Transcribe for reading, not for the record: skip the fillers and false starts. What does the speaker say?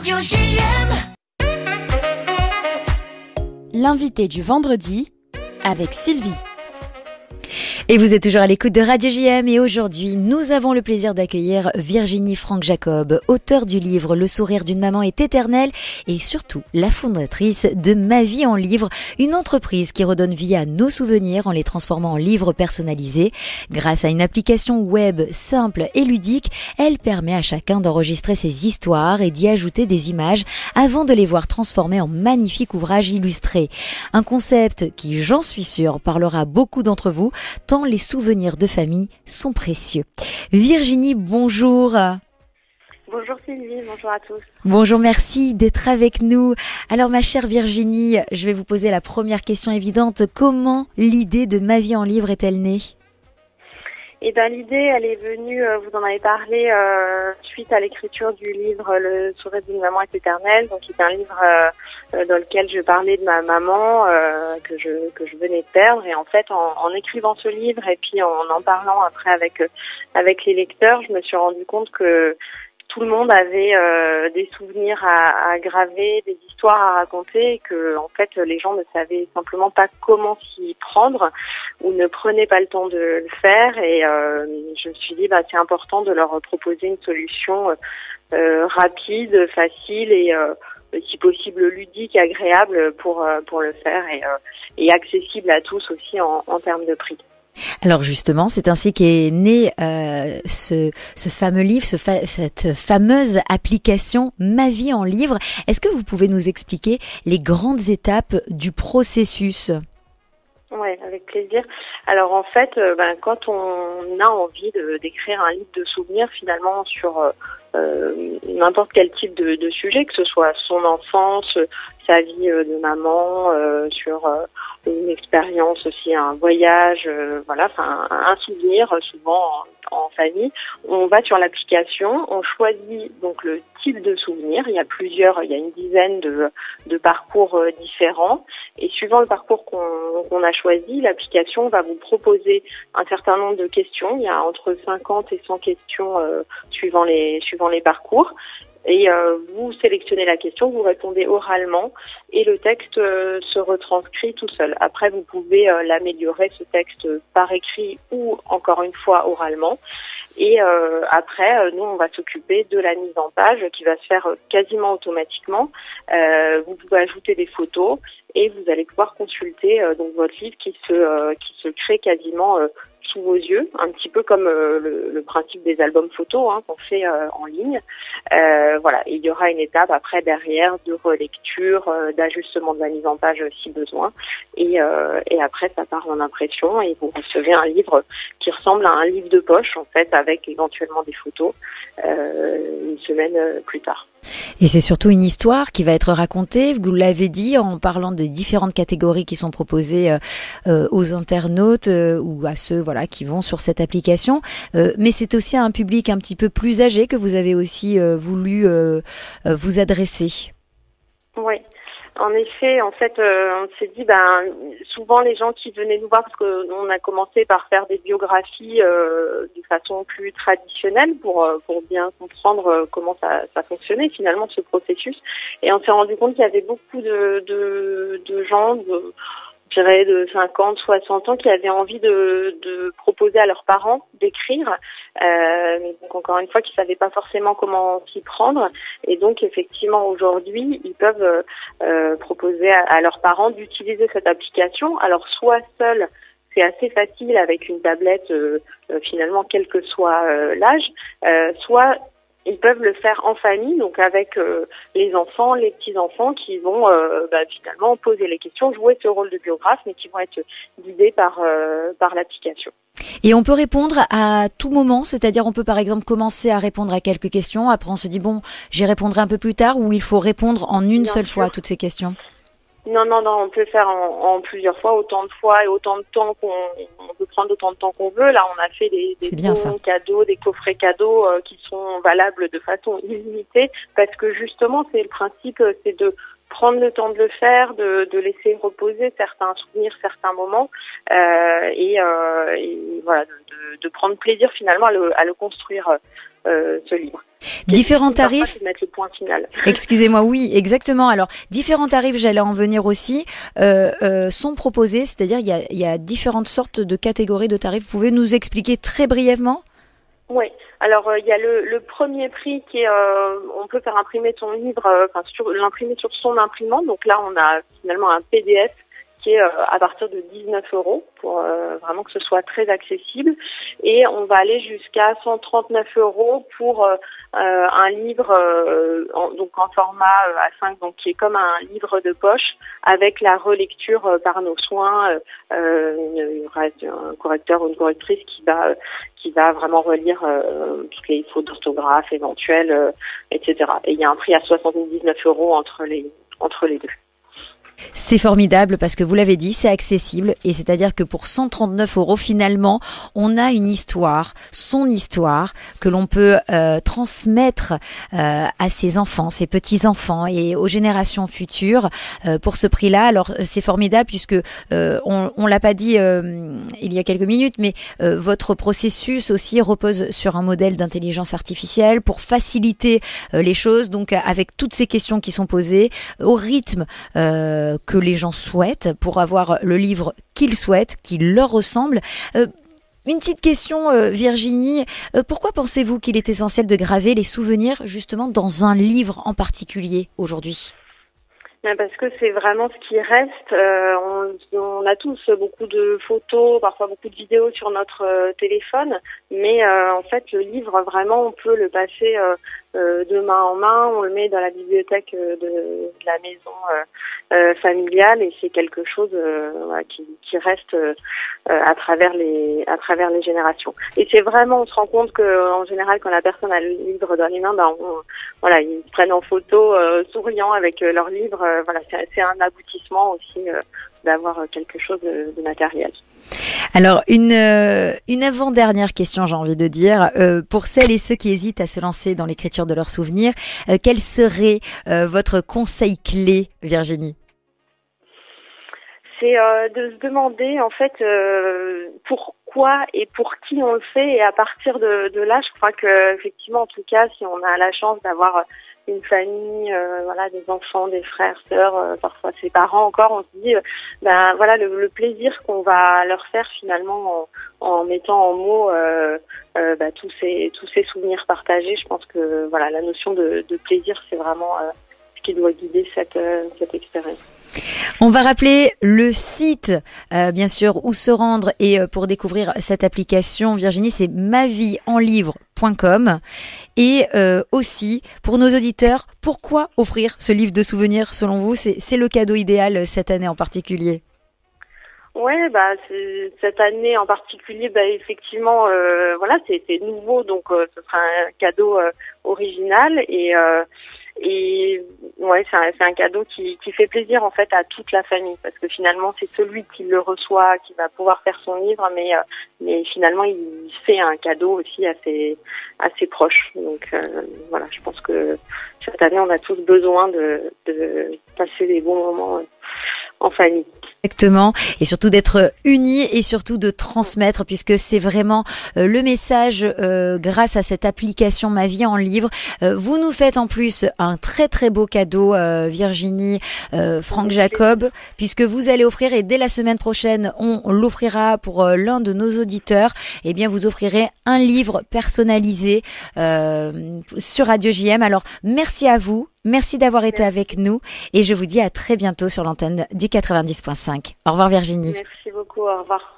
Radio JM. L'invité du vendredi avec Sylvie. Et vous êtes toujours à l'écoute de Radio JM et aujourd'hui, nous avons le plaisir d'accueillir Virginie Franck-Jacob, auteure du livre Le sourire d'une maman est éternel et surtout la fondatrice de Ma vie en livre, une entreprise qui redonne vie à nos souvenirs en les transformant en livres personnalisés. Grâce à une application web simple et ludique, elle permet à chacun d'enregistrer ses histoires et d'y ajouter des images avant de les voir transformées en magnifiques ouvrages illustrés. Un concept qui, j'en suis sûre, parlera à beaucoup d'entre vous, tant les souvenirs de famille sont précieux. Virginie, bonjour. Bonjour Sylvie, bonjour à tous. Bonjour, merci d'être avec nous. Alors ma chère Virginie, je vais vous poser la première question évidente. Comment l'idée de Ma vie en livre est-elle née ? Eh bien l'idée, elle est venue, vous en avez parlé, suite à l'écriture du livre Le sourire d'une maman est éternel, donc qui est un livre dans lequel je parlais de ma maman que je venais de perdre. Et en fait, en écrivant ce livre et puis en parlant après avec les lecteurs, je me suis rendu compte que tout le monde avait des souvenirs à graver, des histoires à raconter, et que en fait les gens ne savaient simplement pas comment s'y prendre ou ne prenaient pas le temps de le faire. Et je me suis dit c'est important de leur proposer une solution rapide, facile et si possible ludique, agréable pour le faire et accessible à tous aussi en termes de prix. Alors justement, c'est ainsi qu'est né ce fameux livre, cette fameuse application Ma vie en livre. Est-ce que vous pouvez nous expliquer les grandes étapes du processus ? Oui, avec plaisir. Alors en fait, quand on a envie d'écrire un livre de souvenirs finalement sur n'importe quel type de sujet, que ce soit son enfance, sa vie de maman, sur une expérience aussi, un voyage, un souvenir souvent en famille. On va sur l'application, on choisit donc le type de souvenir. Il y a une dizaine de parcours différents. Et suivant le parcours qu'on a choisi, l'application va vous proposer un certain nombre de questions. Il y a entre 50 et 100 questions suivant les parcours. Et vous sélectionnez la question, vous répondez oralement et le texte se retranscrit tout seul. Après, vous pouvez l'améliorer, ce texte, par écrit ou encore une fois oralement. Et après, nous, on va s'occuper de la mise en page qui va se faire quasiment automatiquement. Vous pouvez ajouter des photos et vous allez pouvoir consulter donc votre livre qui se crée quasiment sous vos yeux, un petit peu comme le principe des albums photos qu'on fait en ligne. Il y aura une étape après derrière de relecture, d'ajustement de la mise en page si besoin. Et après, ça part en impression et vous recevez un livre qui ressemble à un livre de poche, en fait, avec éventuellement des photos une semaine plus tard. Et c'est surtout une histoire qui va être racontée, vous l'avez dit, en parlant des différentes catégories qui sont proposées aux internautes ou à ceux qui vont sur cette application. Mais c'est aussi à un public un petit peu plus âgé que vous avez aussi voulu vous adresser. Oui. En effet, en fait, on s'est dit, souvent les gens qui venaient nous voir, parce qu'on a commencé par faire des biographies de façon plus traditionnelle pour bien comprendre comment ça fonctionnait finalement ce processus. Et on s'est rendu compte qu'il y avait beaucoup de gens, je dirais de 50, 60 ans, qui avaient envie de proposer à leurs parents d'écrire, donc encore une fois, qui savaient pas forcément comment s'y prendre. Et donc effectivement aujourd'hui, ils peuvent proposer à leurs parents d'utiliser cette application. Alors soit seul, c'est assez facile avec une tablette finalement quel que soit l'âge, soit ils peuvent le faire en famille, donc avec les enfants, les petits-enfants qui vont finalement poser les questions, jouer ce rôle de biographe, mais qui vont être guidés par l'application. Et on peut répondre à tout moment, c'est-à-dire on peut par exemple commencer à répondre à quelques questions, après on se dit j'y répondrai un peu plus tard, ou il faut répondre en une seule fois à toutes ces questions? Non, on peut faire en plusieurs fois, autant de fois et autant de temps on peut prendre autant de temps qu'on veut. Là, on a fait des bons cadeaux, des coffrets cadeaux qui sont valables de façon illimitée, parce que justement, c'est le principe, c'est de prendre le temps de le faire, de laisser reposer certains souvenirs, certains moments, et voilà, de prendre plaisir finalement à le construire, ce livre. Différents tarifs. De mettre le point final. Excusez-moi, oui, exactement. Alors, différents tarifs, j'allais en venir aussi, sont proposés, c'est-à-dire il y a différentes sortes de catégories de tarifs. Vous pouvez nous expliquer très brièvement ? Oui. Alors il y a le premier prix qui est on peut faire imprimer son livre, l'imprimer sur son imprimante. Donc là on a finalement un PDF qui est à partir de 19 € pour vraiment que ce soit très accessible. Et on va aller jusqu'à 139 € pour un livre donc en format A5, donc qui est comme un livre de poche avec la relecture par nos soins. Il y aura un correcteur ou une correctrice qui va vraiment relire toutes les fautes d'orthographe éventuelles, etc. Et il y a un prix à 79 € entre les deux. C'est formidable parce que vous l'avez dit, c'est accessible et c'est-à-dire que pour 139 € finalement, on a une histoire, son histoire que l'on peut transmettre à ses enfants, ses petits-enfants et aux générations futures pour ce prix-là. Alors c'est formidable puisque on l'a pas dit il y a quelques minutes, mais votre processus aussi repose sur un modèle d'intelligence artificielle pour faciliter les choses. Donc avec toutes ces questions qui sont posées au rythme que les gens souhaitent pour avoir le livre qu'ils souhaitent, qui leur ressemble. Une petite question, Virginie. Pourquoi pensez-vous qu'il est essentiel de graver les souvenirs justement dans un livre en particulier aujourd'hui ? Parce que c'est vraiment ce qui reste. On a tous beaucoup de photos, parfois beaucoup de vidéos sur notre téléphone, mais en fait le livre vraiment on peut le passer de main en main, on le met dans la bibliothèque de la maison familiale et c'est quelque chose qui reste à travers les générations. Et c'est vraiment, on se rend compte que en général quand la personne a le livre dans les mains, ils se prennent en photo souriant avec leur livre. C'est un aboutissement aussi d'avoir quelque chose de matériel. Alors, une avant-dernière question, j'ai envie de dire. Pour celles et ceux qui hésitent à se lancer dans l'écriture de leurs souvenirs, quel serait votre conseil clé, Virginie ? C'est de se demander, en fait, pourquoi et pour qui on le fait. Et à partir de là, je crois que effectivement, en tout cas, si on a la chance d'avoir une famille, des enfants, des frères, sœurs, parfois ses parents encore, on se dit, le plaisir qu'on va leur faire finalement en mettant en mots tous ces souvenirs partagés. Je pense que la notion de plaisir, c'est vraiment ce qui doit guider cette expérience. On va rappeler le site, bien sûr, où se rendre et pour découvrir cette application, Virginie, c'est maviesenlivre.com. Et aussi, pour nos auditeurs, pourquoi offrir ce livre de souvenirs selon vous ? C'est le cadeau idéal cette année en particulier. Ouais, cette année en particulier, effectivement, c'est nouveau, donc ce sera un cadeau original et c'est un cadeau qui fait plaisir en fait à toute la famille parce que finalement c'est celui qui le reçoit qui va pouvoir faire son livre, mais finalement il fait un cadeau aussi assez proche. Donc je pense que cette année on a tous besoin de passer des bons moments en famille. Exactement, et surtout d'être unis et surtout de transmettre puisque c'est vraiment le message grâce à cette application Ma Vie en Livre. Vous nous faites en plus un très très beau cadeau, Virginie, Franck Jacob, puisque vous allez offrir, et dès la semaine prochaine on l'offrira pour l'un de nos auditeurs, eh bien vous offrirez un livre personnalisé sur Radio JM. Alors merci à vous. Merci d'avoir été avec nous et je vous dis à très bientôt sur l'antenne du 90.5. Au revoir Virginie. Merci beaucoup, au revoir.